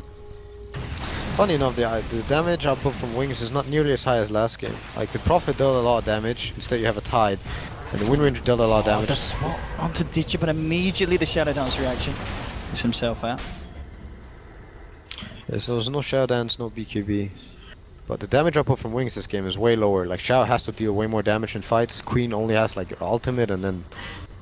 Funny enough, the damage output from Wings is not nearly as high as last game. Like the Prophet dealt a lot of damage, instead you have a Tide. And the Wind Ranger dealt a lot of damage. The swap onto Ditcher, but immediately the Shadow Dance reaction. Gets himself out. There's no Shadow Dance, no BKB. But the damage output from Wings this game is way lower. Like Shadow has to deal way more damage in fights. Queen only has like ultimate, and then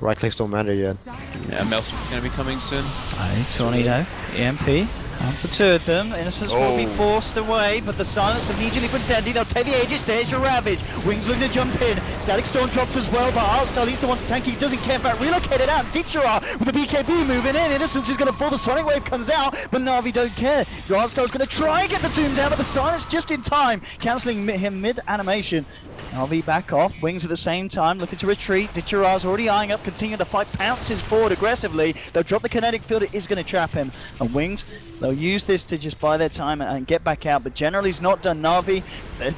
right clicks don't matter yet. Yeah, Maelstrom's gonna be coming soon. Alright, Tornado, EMP. Down to two of them. Innocence will be forced away, but the silence immediately from Dendy. They'll take the Aegis. There's your Ravage. Wings looking to jump in. Static Storm drops as well, but Artstar, he's the one to tank. He doesn't care about relocated out. Ditchera with the BKB moving in. Innocence is going to fall. The Sonic Wave comes out, but Na'Vi don't care. Your Artstar's going to try and get the Doom down, but the silence just in time, cancelling him mid-animation. Na'Vi back off. Wings at the same time, looking to retreat. Ditchera's already eyeing up, continuing to fight, pounces forward aggressively. They'll drop the kinetic field. It is going to trap him. And Wings, they'll use this to just buy their time and get back out, but generally it's not done. Na'Vi,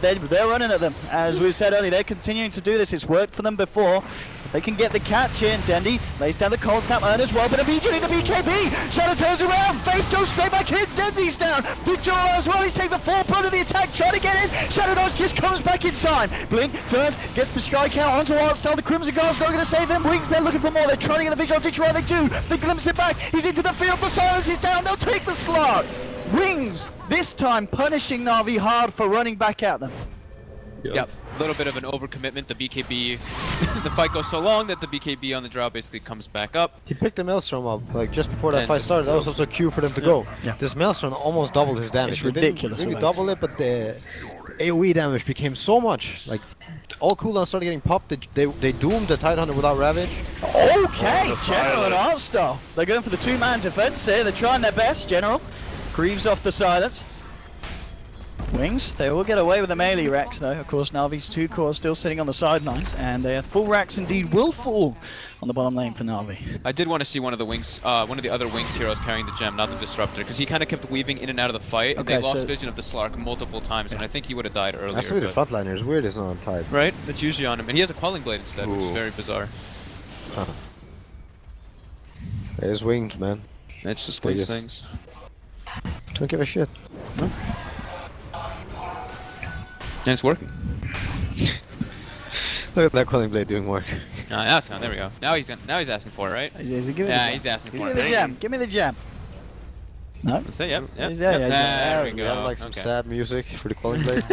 they're running at them. As we said earlier, they're continuing to do this. It's worked for them before. If they can get the catch in, Dendy lays down the cold snap earn as well, but immediately the BKB! Shadow turns around, Faith goes straight back in, Dendy's down! Ditchera as well, he's taking the full brunt of the attack, trying to get in, Shadow Dance just comes back in time. Blink, turns, gets the strike out onto Artstar, the Crimson Guard's not going to save him, Wings, they're looking for more, they're trying to get the visual on Ditchera, they do, they glimpse it back, he's into the field, the silence is down, they'll take the slot! Wings, this time punishing Na'Vi hard for running back at them. Yep. A little bit of an overcommitment. The BKB, the fight goes so long that the BKB on the draw basically comes back up. He picked the Maelstrom up, like just before that fight started. That was also a cue for them to go. Yeah. This Maelstrom almost doubled his damage. It's ridiculous. They didn't really double it, but the AoE damage became so much. Like all cooldowns started getting popped. They doomed the Tidehunter without Ravage. Okay, General and Artstar. They're going for the two-man defense here. They're trying their best, General. Greaves off the silence. Wings, they will get away with the melee racks though. Of course, Na'Vi's two cores still sitting on the sidelines, and their full racks indeed will fall on the bottom lane for Na'Vi. I did want to see one of the Wings, one of the other Wings heroes carrying the gem, not the Disruptor, because he kind of kept weaving in and out of the fight, and they lost vision of the Slark multiple times, and I think he would have died earlier. That's really the frontliner. It's weird it's not on Tide. Right? That's usually on him, and he has a Quelling Blade instead, which is very bizarre. There's Wings, man. It's just Wings things. Don't give a shit. No. And it's working. Look at that Quelling Blade doing work. That's gone. There we go. Now he's asking for it, right? He's asking for it. Give me the gem. Give me the gem. No? That's it. Yep. Yeah, There we We go. have like some sad music for the Quelling Blade.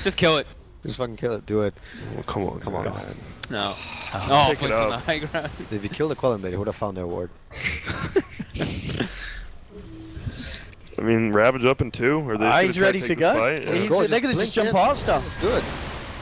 Just kill it. Just fucking kill it. Do it. Oh, come on, man. No. Pick Place it on the up. high ground. If you killed the Quelling Blade, he would have found the award. I mean, Ravage up in 2, or they He's ready to go. They're going to just jump Artstar. Good.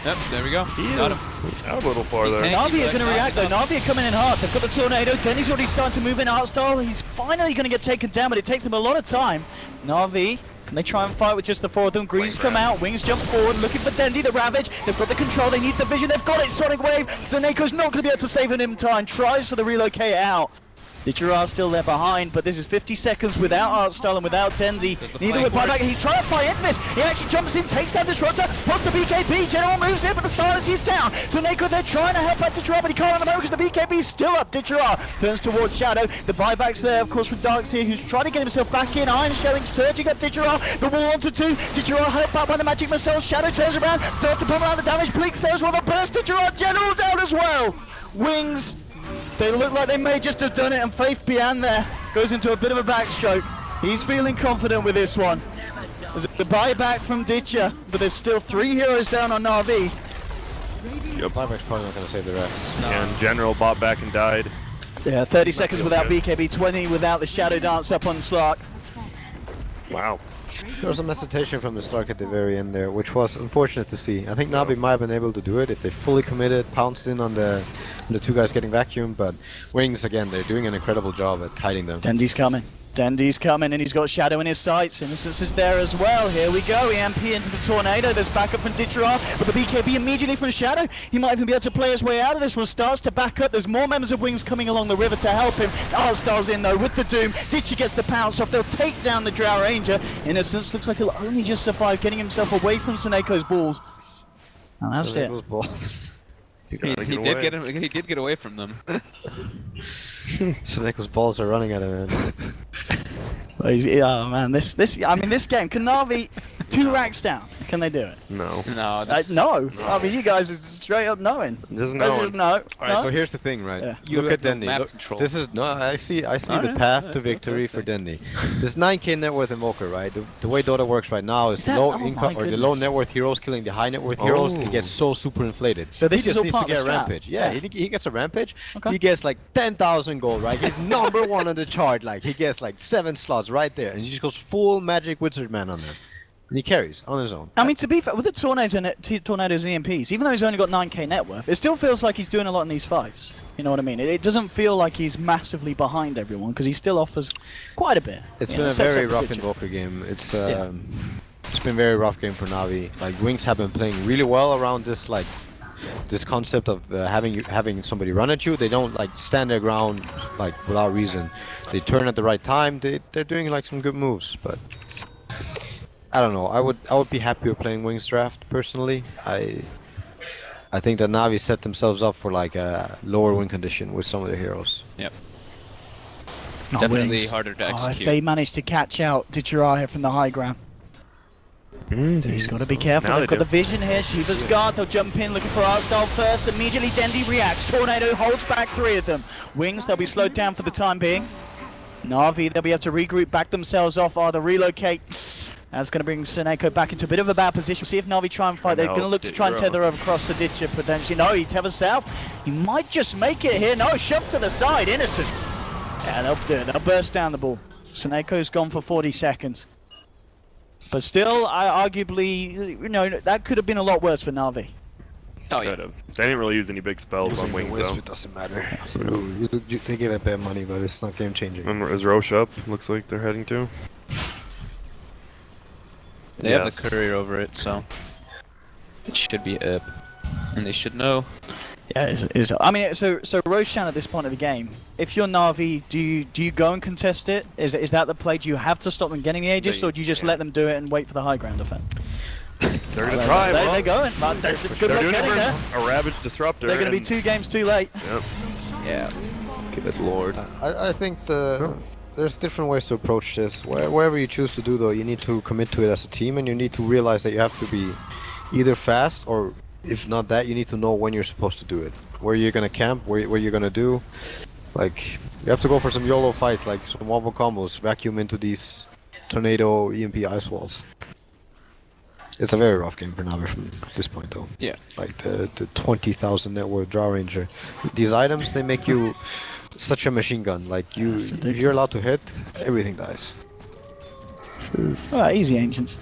Yep. There we go. Got him. Out a little far there. He's Na'Vi are going to react though. Na'Vi are coming in hard. They've got the Tornado. Denny's already starting to move in. Artstar, he's finally going to get taken down, but it takes them a lot of time. Na'Vi, can they try and fight with just the four of them? Greaves come out, Wings jump forward, looking for Dendy, the Ravage. They've got the control, they need the vision, they've got it. Sonic Wave. Zaneko's not going to be able to save him in time. Tries for the relocate out. Ditchera's still there behind, but this is 50 seconds without Artstar and without Dendy. Neither with buyback. He's trying to fight into this. He actually jumps in, takes down Disruptor, wants the BKB. General moves in, but the silence is down. So Neko, they're trying to help out Ditchera, but he can't on the moment because the BKB is still up. Ditchera turns towards Shadow. The buyback's there, of course, from Darkseer, who's trying to get himself back in. Iron Shelling surging at Ditchera. The wall onto 2. Ditchera helped out by the magic missile. Shadow turns around, starts to pump out the damage. Blinks there as well. The burst. Ditchera, General down as well. Wings. They look like they may just have done it, and Faith Bian there goes into a bit of a backstroke. He's feeling confident with this one. There's a buyback from Ditcher, but there's still 3 heroes down on Na'Vi. Yep. Buyback's probably not going to save the rest. No. And General bought back and died. Yeah, 30 seconds without BKB, 20 without the Shadow Dance up on Slark. Wow. There was some hesitation from the Stark at the very end there, which was unfortunate to see. I think Na'Vi might have been able to do it if they fully committed, pounced in on the 2 guys getting vacuumed, but Wings, again, they're doing an incredible job at kiting them. Dendy's coming. Dendy's coming, and he's got Shadow in his sights. Innocence is there as well. Here we go. EMP into the Tornado. There's backup from Ditchera, but the BKB immediately from Shadow. He might even be able to play his way out of this one. Starts to back up. There's more members of Wings coming along the river to help him. Artstar's in, though, with the Doom. Ditcher gets the pounce off. They'll take down the Drow Ranger. Innocence looks like he'll only just survive, getting himself away from Saneko's balls. And that's it. He did get away from them. Saneko's balls are running at him, man. Oh man, I mean, this game, can Na'Vi 2 racks down? Can they do it? No. No, that's, No. I mean, you guys are straight up knowing. Just That's no. just no. Alright, so here's the thing, right? Yeah. You Look have at no Dendy. map Look, control. this is no. I see the Alright, path that's to what victory I'd for say. Dendy. This 9k net worth Invoker, right? The way Dota works right now is Is the that- low oh my income or the low goodness. net worth heroes killing the high net worth heroes. It Oh. gets so super inflated. So this he is just all needs part to of get the a strat. rampage. Yeah, Yeah. he gets a rampage. Okay. He gets like 10,000 gold, right? He's number 1 on the chart. Like he gets like 7 slots right there, and he just goes full magic wizard man on them. And he carries on his own. I mean, to be fair, with the tornadoes and tornadoes EMPs, even though he's only got 9k net worth, it still feels like he's doing a lot in these fights. You know what I mean? It doesn't feel like he's massively behind everyone because he still offers quite a bit. It's You been know, a sets very up the rough picture. Invoker game. It's been a very rough game for Navi. Like Wings have been playing really well around this this concept of having somebody run at you. They don't like stand their ground like without reason. They turn at the right time. They're doing like some good moves, but I don't know. I would be happier playing Wings draft personally. I think that Navi set themselves up for like a lower win condition with some of their heroes. Yep. Oh, Definitely Wings. harder to Oh, if execute. they manage to catch out Ditchiraya from the high ground, he's got to be careful. Now They've they got do. the vision here. Shiva's guard. They'll jump in looking for Arstyle first. Immediately Dendy reacts. Tornado holds back 3 of them. Wings, they'll be slowed down for the time being. Na'Vi, they'll be able to regroup, back themselves off, either relocate. That's going to bring Seneko back into a bit of a bad position. See if Na'Vi try and fight. They're going to look to try and tether over across the Ditcher potentially. No, he tethers south. He might just make it here. No, shoved to the side. Innocent. Yeah, they'll do it. They'll burst down the ball. Seneko's gone for 40 seconds. But still, arguably, you know, that could have been a lot worse for Na'Vi. Oh yeah. Could have. They didn't really use any big spells on Using the Wings Wisp, though. it doesn't matter. They give it bad money, but it's not game changing. Remember, is Roche up? Looks like they're heading to. They have Yes. the courier over it, so it should be up, and they should know. Yeah, I mean, so Roshan at this point of the game, if you're Na'Vi, do you go and contest it? Is that the play? Do you have to stop them getting the Aegis, They- or do you just yeah. let them do it and wait for the high ground defense? They're gonna try. well, They're going. But they're good They're luck doing it getting there. for a Ravage Disruptor. They're going to be and- 2 games too late. Yep. Yeah. Good lord. I think there's different ways to approach this. Wherever you choose to do though, you need to commit to it as a team, and you need to realize that you have to be either fast, or if not that, you need to know when you're supposed to do it. Where you're gonna camp, where you're gonna do. Like, you have to go for some YOLO fights, like some wobble combos, vacuum into these tornado EMP ice walls. It's a very rough game for Navi from this point though. Yeah. Like the 20,000 net worth Draw Ranger. These items, they make you such a machine gun. Like if you're allowed to hit, everything dies. This is Alright, easy ancients.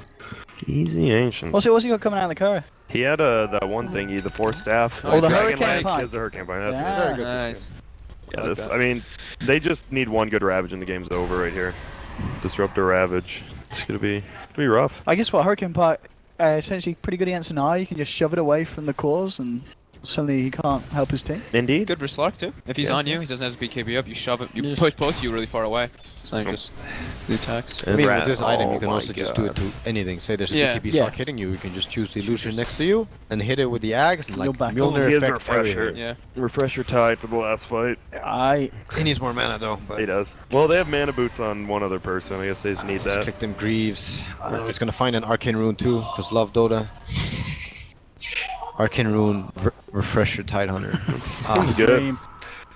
easy ancient. What's he got coming out of the courier? He had that one thingy, the 4 staff. Oh, the Dragon Hurricane Leg. Pine. He has the Hurricane Pine. That's Yeah. very good Nice. Yeah, I like this, that. I mean, they just need one good Ravage and the game's over right here. Disruptor Ravage. It's gonna be rough. I guess what Hurricane Pie, essentially pretty good against an eye. You can just shove it away from the cores and suddenly he can't help his team. Indeed. Good for Slark too. If he's Yeah. on you, he doesn't have to BKB up. You shove it. You Yes. push both you really far away. It's not just the attacks. I mean, Rat- with this item, you can oh also my just do it God. to anything. Say there's a Yeah. BKB Yeah. Slark hitting you, you can just choose the illusion next to you and hit it with the axe and You'll like back Mjolnir He has a effect refresher. everywhere. Yeah. Refresher tide for the last fight. He needs more mana though. But He does. Well, they have mana boots on one other person. I guess they just need just that. click them Greaves. It's gonna find an Arcane Rune too, because love Dota. Arcane Rune, Refresher Tidehunter. Seems good. Dream.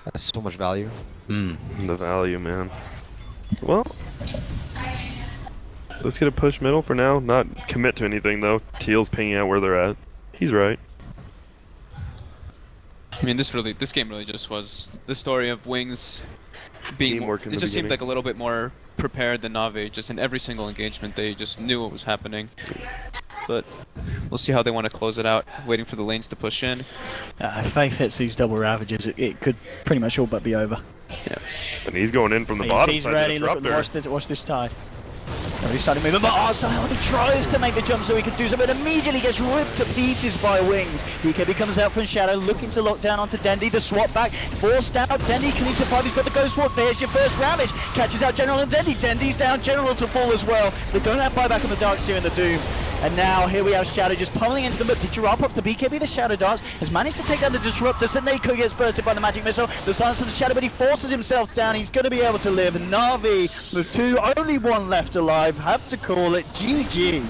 That's so much value. Mm. The value, man. Well, let's get a push middle for now. Not commit to anything though. Teal's pinging out where they're at. He's right. I mean, this game really just was the story of Wings being. Teamwork in It the just seemed beginning. like a little bit more prepared than Na'Vi. Just in every single engagement, they just knew what was happening. But we'll see how they want to close it out. Waiting for the lanes to push in. If Faith hits these double ravages, it could pretty much all but be over. And he's going in from the bottom He's side ready. of the Look, disruptor. watch this tide. Oh, he started moving, but Arstyle, he tries to make the jump so he can do something, but immediately gets ripped to pieces by Wings. BKB comes out from Shadow, looking to lock down onto Dendy. The swap back, forced out. Dendy, can he survive? He's got the Ghost Walk. There's your first Ravage. Catches out General and Dendy. Dendy's down. General to fall as well. They don't have buyback on the Darkseer and the Doom. And now here we have Shadow just pummeling into them, but Ditcher pops the BKB, the Shadow Darts, has managed to take down the Disruptor. Seneko gets bursted by the Magic Missile. The silence for the Shadow, but he forces himself down. He's going to be able to live. Na'Vi with only one left alive, have to call it GG.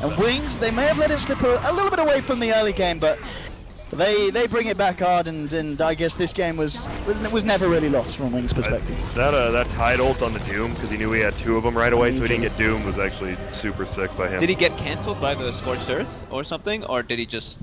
And Wings, they may have let it slip a little bit away from the early game, but they bring it back hard, and I guess this game was never really lost from Wings' perspective. That Tide ult on the Doom, because he knew he had 2 of them right away, so he didn't get Doom, was actually super sick by him. Did he get cancelled by the Scorched Earth or something, or did he just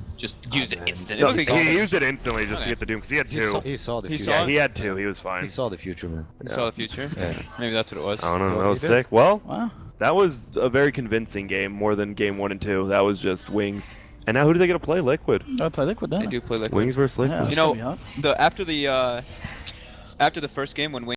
use it instantly? No, he used it instantly just to get the Doom, because he had 2. He saw the He future. saw Yeah, he had 2, he was fine. He saw the future, man. You saw the future? Yeah. Maybe that's what it was. I don't know, Well, that was he did. sick. Well, Wow. that was a very convincing game, more than game 1 and 2. That was just Wings. And now who do they get to play? Liquid. I play Liquid, don't They do play like Wings versus Liquid. Yeah, You it's know, gonna be hard. after the first game when